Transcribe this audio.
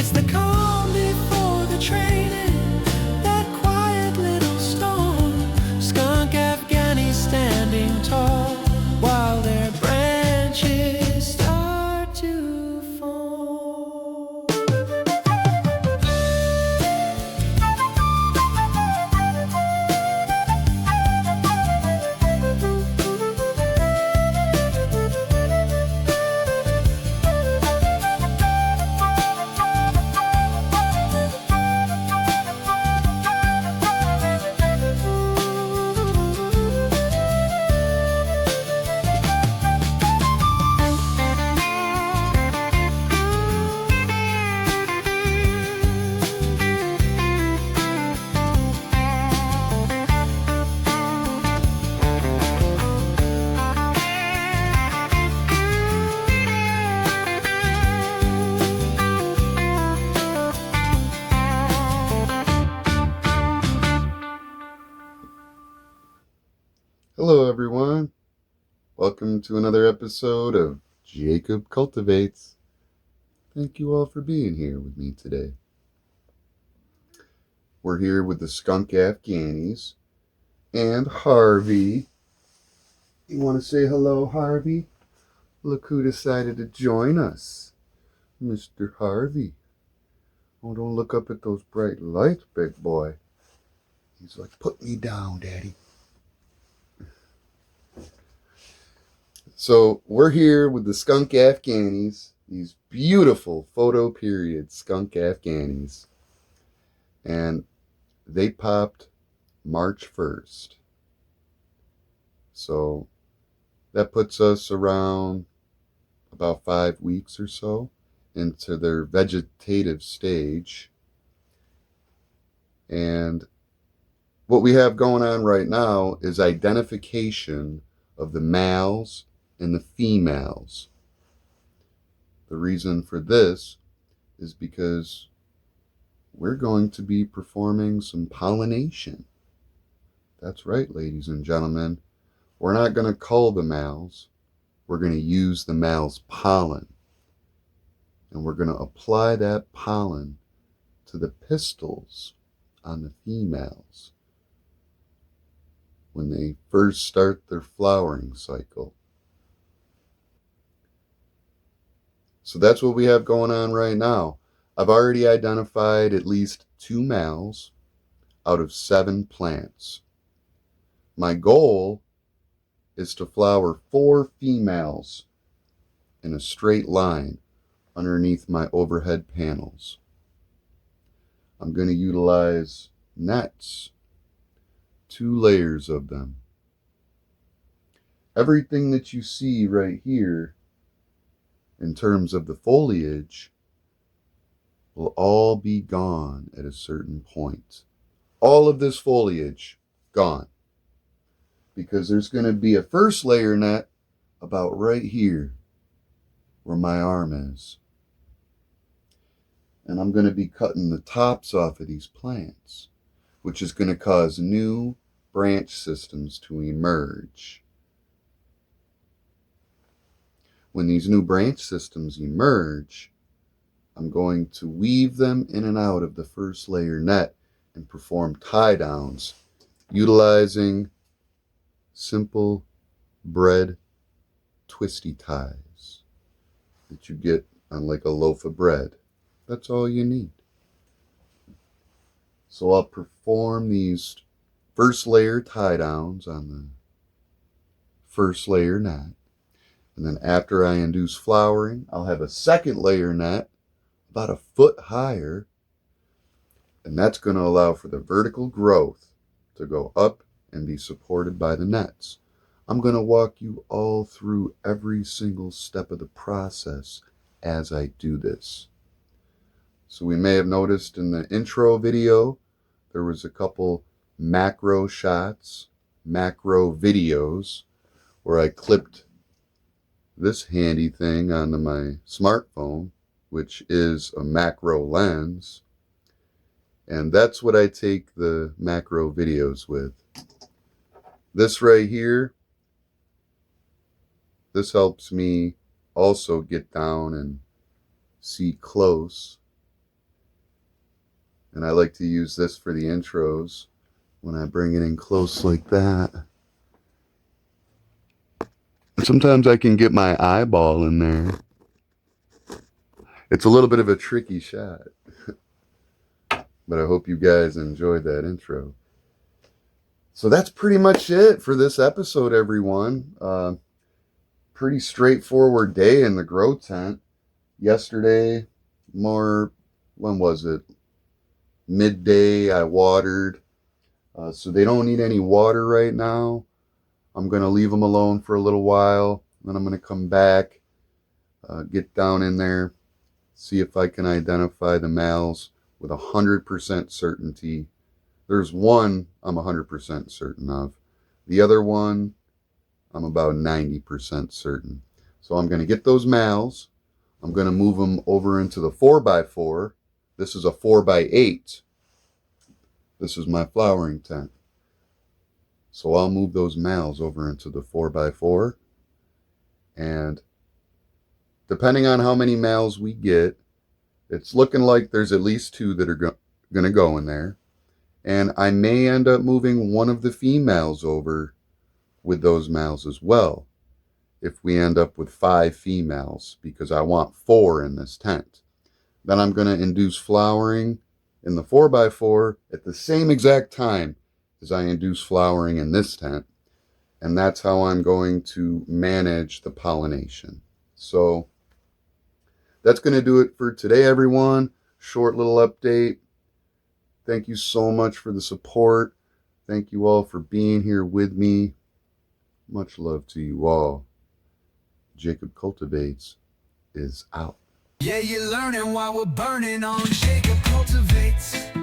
It's the calm before the training, that quiet little storm. Skunk Afghani standing tall while their branches start to fall. Hello everyone, welcome to another episode of Jacob Cultivates. Thank you all for being here with me today. We're here with the Skunk Afghanis and Harvey. You want to say hello, Harvey? Look who decided to join us, Mr. Harvey. Oh, don't look up at those bright lights, big boy. He's like, put me down, Daddy. So we're here with the Skunk Afghanis, these beautiful photoperiod Skunk Afghanis, and they popped March 1st. So that puts us around about 5 weeks or so into their vegetative stage. And what we have going on right now is identification of the males and the females. The reason for this is because we're going to be performing some pollination. That's right, ladies and gentlemen. We're not going to cull the males. We're going to use the male's pollen. And we're going to apply that pollen to the pistils on the females when they first start their flowering cycle. So that's what we have going on right now. I've already identified at least 2 males out of 7 plants. My goal is to flower 4 females in a straight line underneath my overhead panels. I'm going to utilize nets, 2 layers of them. Everything that you see right here in terms of the foliage will all be gone at a certain point. All of this foliage gone, because there's going to be a first layer net about right here where my arm is. And I'm going to be cutting the tops off of these plants, which is going to cause new branch systems to emerge. When these new branch systems emerge, I'm going to weave them in and out of the first layer net and perform tie downs utilizing simple bread twisty ties that you get on like a loaf of bread. That's all you need. So I'll perform these first layer tie downs on the first layer net. And then after I induce flowering, I'll have a second layer net about a foot higher. And that's going to allow for the vertical growth to go up and be supported by the nets. I'm going to walk you all through every single step of the process as I do this. So we may have noticed in the intro video, there was a couple macro shots, macro videos, where I clipped this handy thing onto my smartphone, which is a macro lens. And that's what I take the macro videos with. This right here, this helps me also get down and see close And I like to use this for the intros when I bring it in close like that. Sometimes I can get my eyeball in there. It's a little bit of a tricky shot. But I hope you guys enjoyed that intro. So that's pretty much it for this episode, everyone. Pretty straightforward day in the grow tent. Yesterday, when was it? Midday, I watered. So they don't need any water right now. I'm going to leave them alone for a little while. Then I'm going to come back, get down in there, see if I can identify the males with 100% certainty. There's one I'm 100% certain of. The other one, I'm about 90% certain. So I'm going to get those males. I'm going to move them over into the 4x4. This is a 4x8. This is my flowering tent. So I'll move those males over into the 4x4. And depending on how many males we get, it's looking like there's at least 2 that are going to go in there. And I may end up moving one of the females over with those males as well, if we end up with 5 females, because I want 4 in this tent. Then I'm going to induce flowering in the 4x4 at the same exact time as I induce flowering in this tent. And that's how I'm going to manage the pollination. So that's going to do it for today, everyone. Short little update. Thank you so much for the support. Thank you all for being here with me. Much love to you all. Jacob Cultivates is out. Yeah, you're learning while we're burning on Jacob Cultivates.